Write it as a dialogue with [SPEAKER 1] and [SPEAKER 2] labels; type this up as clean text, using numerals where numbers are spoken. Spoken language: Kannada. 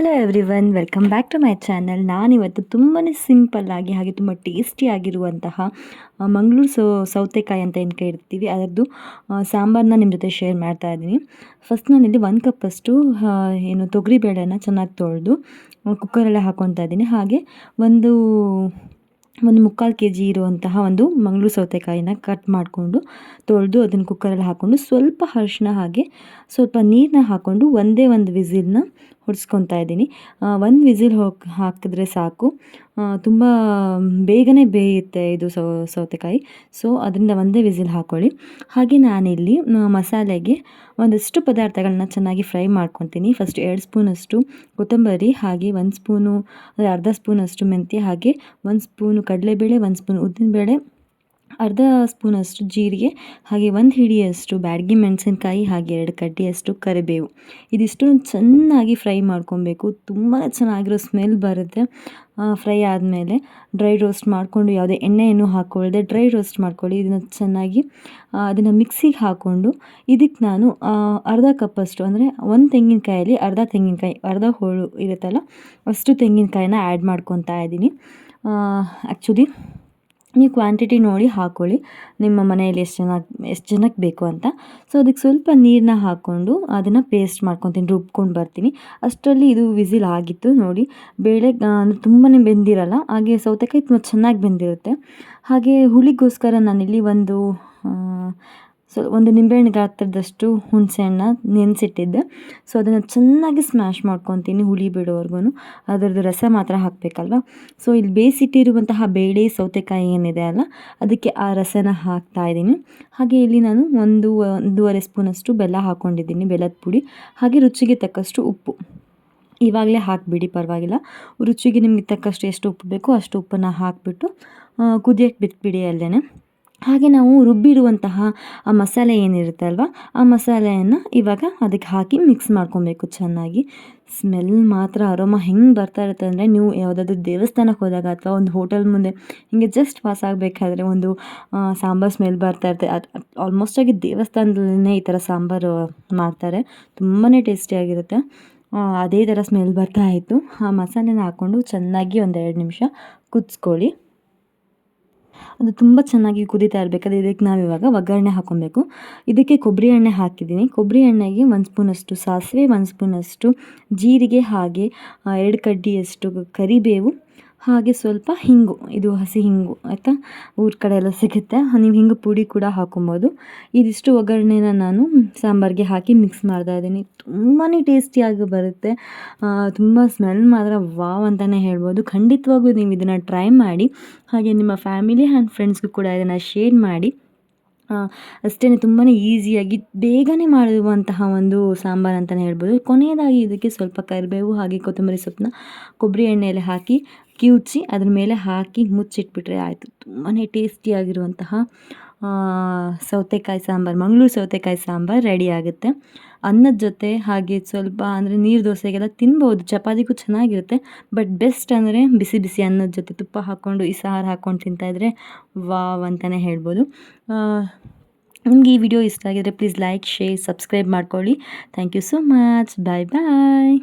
[SPEAKER 1] Hello everyone, welcome back to my channel. ನಾನಿವತ್ತು ತುಂಬಾ ಸಿಂಪಲ್ಲಾಗಿ ಹಾಗೆ ತುಂಬ ಟೇಸ್ಟಿಯಾಗಿರುವಂತಹ ಮಂಗಳೂರು ಸೌತೆಕಾಯಿ ಅಂತ ಏನು ಕೇಳ್ತೀವಿ ಅದರದ್ದು ಸಾಂಬಾರನ್ನ ನಿಮ್ಮ ಜೊತೆ ಶೇರ್ ಮಾಡ್ತಾ ಇದ್ದೀನಿ. ಫಸ್ಟ್ ನಾನಿಲ್ಲಿ 1 ಕಪ್ಪಷ್ಟು ತೊಗರಿಬೇಳೆನ ಚೆನ್ನಾಗಿ ತೊಳೆದು ಕುಕ್ಕರಲ್ಲೇ ಹಾಕ್ಕೊತಾ ಇದ್ದೀನಿ. ಹಾಗೆ ಒಂದು 3/4 kg ಇರುವಂತಹ ಒಂದು ಮಂಗಳೂರು ಸೌತೆಕಾಯಿನ ಕಟ್ ಮಾಡಿಕೊಂಡು ತೊಳೆದು ಅದನ್ನು ಕುಕ್ಕರಲ್ಲಿ ಹಾಕ್ಕೊಂಡು ಸ್ವಲ್ಪ ಅರಿಶಿನ ಹಾಗೆ ಸ್ವಲ್ಪ ನೀರನ್ನ ಹಾಕ್ಕೊಂಡು ಒಂದೇ ಒಂದು ವಿಸಿಲ್ನ ಹೊಡ್ಸ್ಕೊತಾ ಇದ್ದೀನಿ. ಒಂದು ವಿಸಿಲ್ ಹಾಕಿದ್ರೆ ಸಾಕು, ತುಂಬ ಬೇಗನೆ ಬೇಯುತ್ತೆ ಇದು ಸೌತೆಕಾಯಿ. ಸೊ ಅದರಿಂದ ಒಂದೇ ವಿಸಿಲ್ ಹಾಕ್ಕೊಳ್ಳಿ. ಹಾಗೆ ನಾನಿಲ್ಲಿ ಮಸಾಲೆಗೆ ಒಂದಷ್ಟು ಪದಾರ್ಥಗಳನ್ನ ಚೆನ್ನಾಗಿ ಫ್ರೈ ಮಾಡ್ಕೊತೀನಿ. ಫಸ್ಟ್ 2 ಸ್ಪೂನಷ್ಟು ಕೊತ್ತಂಬರಿ, ಹಾಗೆ 1 ಸ್ಪೂನು ಅಂದರೆ ಅರ್ಧ ಸ್ಪೂನಷ್ಟು ಮೆಂತ್ಯ, ಹಾಗೆ 1 ಸ್ಪೂನು ಕಡಲೆಬೇಳೆ, 1 ಸ್ಪೂನ್ ಉದ್ದಿನಬೇಳೆ, ಅರ್ಧ ಸ್ಪೂನಷ್ಟು ಜೀರಿಗೆ, ಹಾಗೆ 1 ಹಿಡಿಯಷ್ಟು ಬ್ಯಾಡಗಿ ಮೆಣಸಿನ್ಕಾಯಿ, ಹಾಗೆ 2 ಕಡ್ಡಿಯಷ್ಟು ಕರಿಬೇವು. ಇದಿಷ್ಟು ಚೆನ್ನಾಗಿ ಫ್ರೈ ಮಾಡ್ಕೊಬೇಕು. ತುಂಬಾ ಚೆನ್ನಾಗಿರೋ ಸ್ಮೆಲ್ ಬರುತ್ತೆ. ಫ್ರೈ ಆದಮೇಲೆ ಡ್ರೈ ರೋಸ್ಟ್ ಮಾಡಿಕೊಂಡು, ಯಾವುದೇ ಎಣ್ಣೆಯನ್ನು ಹಾಕ್ಕೊಳ್ಳದೆ ಡ್ರೈ ರೋಸ್ಟ್ ಮಾಡ್ಕೊಳ್ಳಿ. ಇದನ್ನು ಚೆನ್ನಾಗಿ ಅದನ್ನು ಮಿಕ್ಸಿಗೆ ಹಾಕ್ಕೊಂಡು ಇದಕ್ಕೆ ನಾನು ಅರ್ಧ ಕಪ್ಪಷ್ಟು ಅಂದರೆ 1 ತೆಂಗಿನಕಾಯಲ್ಲಿ ಅರ್ಧ ಹೋಳು ಇರುತ್ತಲ್ಲ ಅಷ್ಟು ತೆಂಗಿನಕಾಯಿನ ಆ್ಯಡ್ ಮಾಡ್ಕೊತಾ ಇದ್ದೀನಿ. ಆ್ಯಕ್ಚುಲಿ ನೀವು ಕ್ವಾಂಟಿಟಿ ನೋಡಿ ಹಾಕ್ಕೊಳ್ಳಿ, ನಿಮ್ಮ ಮನೆಯಲ್ಲಿ ಎಷ್ಟು ಜನಕ್ಕೆ ಬೇಕು ಅಂತ. ಸೊ ಅದಕ್ಕೆ ಸ್ವಲ್ಪ ನೀರನ್ನ ಹಾಕ್ಕೊಂಡು ಅದನ್ನು ಪೇಸ್ಟ್ ಮಾಡ್ಕೊತೀನಿ, ರುಬ್ಕೊಂಡು ಬರ್ತೀನಿ. ಅಷ್ಟರಲ್ಲಿ ಇದು ವಿಸಿಲ್ ಆಗಿತ್ತು ನೋಡಿ. ಬೇಳೆ ಅಂದರೆ ತುಂಬಾ ಬೆಂದಿರಲ್ಲ, ಹಾಗೆ ಸೌತೆಕಾಯಿ ತುಂಬ ಚೆನ್ನಾಗಿ ಬೆಂದಿರುತ್ತೆ. ಹಾಗೆ ಹುಳಿಗೋಸ್ಕರ ನಾನಿಲ್ಲಿ ಒಂದು ನಿಂಬೆಹಣ್ಣು ಗಾತ್ರದಷ್ಟು ಹುಣಸೆಹಣ್ಣ ನೆನೆಸಿಟ್ಟಿದ್ದೆ. ಸೊ ಅದನ್ನು ಚೆನ್ನಾಗಿ ಸ್ಮ್ಯಾಶ್ ಮಾಡ್ಕೊತೀನಿ ಹುಳಿ ಬಿಡೋವರೆಗೂ. ಅದರದ್ದು ರಸ ಮಾತ್ರ ಹಾಕಬೇಕಲ್ವ. ಸೊ ಇಲ್ಲಿ ಬೇಯಿಸಿಟ್ಟಿರುವಂತಹ ಬೇಳೆ ಸೌತೆಕಾಯಿ ಏನಿದೆ ಅಲ್ಲ, ಅದಕ್ಕೆ ಆ ರಸನ ಹಾಕ್ತಾಯಿದ್ದೀನಿ. ಹಾಗೆ ಇಲ್ಲಿ ನಾನು 1.5 ಸ್ಪೂನಷ್ಟು ಬೆಲ್ಲ ಹಾಕ್ಕೊಂಡಿದ್ದೀನಿ, ಬೆಲ್ಲದ ಪುಡಿ. ಹಾಗೆ ರುಚಿಗೆ ತಕ್ಕಷ್ಟು ಉಪ್ಪು ಇವಾಗಲೇ ಹಾಕಿಬಿಡಿ, ಪರವಾಗಿಲ್ಲ. ರುಚಿಗೆ ನಿಮಗೆ ತಕ್ಕಷ್ಟು ಎಷ್ಟು ಉಪ್ಪು ಬೇಕೋ ಅಷ್ಟು ಉಪ್ಪನ್ನು ಹಾಕಿಬಿಟ್ಟು ಕುದಿಯೋಕ್ಕೆ ಬಿಟ್ಬಿಡಿ ಅಲ್ಲೇ. ಹಾಗೆ ನಾವು ರುಬ್ಬಿರುವಂತಹ ಆ ಮಸಾಲೆ ಏನಿರುತ್ತೆ ಅಲ್ವ, ಆ ಮಸಾಲೆಯನ್ನು ಇವಾಗ ಅದಕ್ಕೆ ಹಾಕಿ ಮಿಕ್ಸ್ ಮಾಡ್ಕೊಬೇಕು ಚೆನ್ನಾಗಿ. ಸ್ಮೆಲ್ ಮಾತ್ರ ಅರೋಮಾ ಹೆಂಗೆ ಬರ್ತಾ ಇರುತ್ತೆ ಅಂದರೆ, ನೀವು ಯಾವುದಾದ್ರೂ ದೇವಸ್ಥಾನಕ್ಕೆ ಹೋದಾಗ ಅಥವಾ ಒಂದು ಹೋಟೆಲ್ ಮುಂದೆ ಹೀಗೆ ಜಸ್ಟ್ ಪಾಸ್ ಆಗಬೇಕಾದ್ರೆ ಒಂದು ಸಾಂಬಾರು ಸ್ಮೆಲ್ ಬರ್ತಾ ಇರುತ್ತೆ. ಆಲ್ಮೋಸ್ಟಾಗಿ ದೇವಸ್ಥಾನದಲ್ಲೇ ಈ ಥರ ಸಾಂಬಾರು ಮಾಡ್ತಾರೆ, ತುಂಬಾ ಟೇಸ್ಟಿಯಾಗಿರುತ್ತೆ. ಅದೇ ಥರ ಸ್ಮೆಲ್ ಬರ್ತಾ ಇತ್ತು. ಆ ಮಸಾಲೆನ ಹಾಕ್ಕೊಂಡು ಚೆನ್ನಾಗಿ 1-2 ನಿಮಿಷ ಕುದಿಸ್ಕೊಳ್ಳಿ. ಅದು ತುಂಬ ಚೆನ್ನಾಗಿ ಕುದೀತಾ ಇರಬೇಕಾದ್ರೆ ಇದಕ್ಕೆ ನಾವಿವಾಗ ಒಗ್ಗರಣೆ ಹಾಕ್ಕೊಬೇಕು. ಇದಕ್ಕೆ ಕೊಬ್ಬರಿ ಎಣ್ಣೆ ಹಾಕಿದ್ದೀನಿ. ಕೊಬ್ಬರಿ ಎಣ್ಣೆಗೆ 1 ಸ್ಪೂನಷ್ಟು ಸಾಸಿವೆ, 1 ಸ್ಪೂನಷ್ಟು ಜೀರಿಗೆ, ಹಾಗೆ 2 ಕಡ್ಡಿಯಷ್ಟು ಕರಿಬೇವು, ಹಾಗೆ ಸ್ವಲ್ಪ ಹಿಂಗು, ಇದು ಹಸಿ ಹಿಂಗು ಆಯಿತಾ, ಊರ ಕಡೆ ಎಲ್ಲ ಸಿಗುತ್ತೆ. ನೀವು ಹಿಂಗು ಪುಡಿ ಕೂಡ ಹಾಕ್ಕೊಬೋದು. ಇದಿಷ್ಟು ಒಗ್ಗರಣೆನ ನಾನು ಸಾಂಬಾರಿಗೆ ಹಾಕಿ ಮಿಕ್ಸ್ ಮಾಡ್ತಾ ಇದ್ದೀನಿ. ತುಂಬಾ ಟೇಸ್ಟಿಯಾಗಿ ಬರುತ್ತೆ. ತುಂಬ ಸ್ಮೆಲ್ ಮಾತ್ರ ವಾವ್ ಅಂತಲೇ ಹೇಳ್ಬೋದು. ಖಂಡಿತವಾಗೂ ನೀವು ಇದನ್ನು ಟ್ರೈ ಮಾಡಿ. ಹಾಗೆ ನಿಮ್ಮ ಫ್ಯಾಮಿಲಿ ಆ್ಯಂಡ್ ಫ್ರೆಂಡ್ಸ್ಗೂ ಕೂಡ ಇದನ್ನು ಶೇರ್ ಮಾಡಿ. ಅಷ್ಟೇ, ತುಂಬಾ ಈಸಿಯಾಗಿ ಬೇಗನೆ ಮಾಡುವಂತಹ ಒಂದು ಸಾಂಬಾರು ಅಂತಲೇ ಹೇಳ್ಬೋದು. ಕೊನೆಯದಾಗಿ ಇದಕ್ಕೆ ಸ್ವಲ್ಪ ಕರಿಬೇವು ಹಾಗೆ ಕೊತ್ತಂಬರಿ ಸೊಪ್ಪನ್ನ ಕೊಬ್ಬರಿ ಎಣ್ಣೆಯಲ್ಲಿ ಹಾಕಿ ಕಿವುಚಿ ಅದ್ರ ಮೇಲೆ ಹಾಕಿ ಮುಚ್ಚಿಟ್ಬಿಟ್ರೆ ಆಯಿತು. ತುಂಬಾ ಟೇಸ್ಟಿಯಾಗಿರುವಂತಹ ಸೌತೆಕಾಯಿ ಸಾಂಬಾರು, ಮಂಗಳೂರು ಸೌತೆಕಾಯಿ ಸಾಂಬಾರು ರೆಡಿ ಆಗುತ್ತೆ. ಅನ್ನದ ಜೊತೆ ಹಾಗೆ ಸ್ವಲ್ಪ ಅಂದರೆ ನೀರು ದೋಸೆಗೆಲ್ಲ ತಿನ್ಬೋದು, ಚಪಾತಿಗೂ ಚೆನ್ನಾಗಿರುತ್ತೆ. ಬಟ್ ಬೆಸ್ಟ್ ಅಂದರೆ ಬಿಸಿ ಬಿಸಿ ಅನ್ನದ ಜೊತೆ ತುಪ್ಪ ಹಾಕ್ಕೊಂಡು ಈ ಸಾರು ಹಾಕ್ಕೊಂಡು ತಿಂತಾಯಿದ್ರೆ ವಾವ್ ಅಂತಲೇ ಹೇಳ್ಬೋದು. ನಿಮಗೆ ಈ ವಿಡಿಯೋ ಇಷ್ಟ ಆಗಿದರೆ ಪ್ಲೀಸ್ ಲೈಕ್, ಶೇರ್, ಸಬ್ಸ್ಕ್ರೈಬ್ ಮಾಡ್ಕೊಳ್ಳಿ. Thank you so much. Bye bye.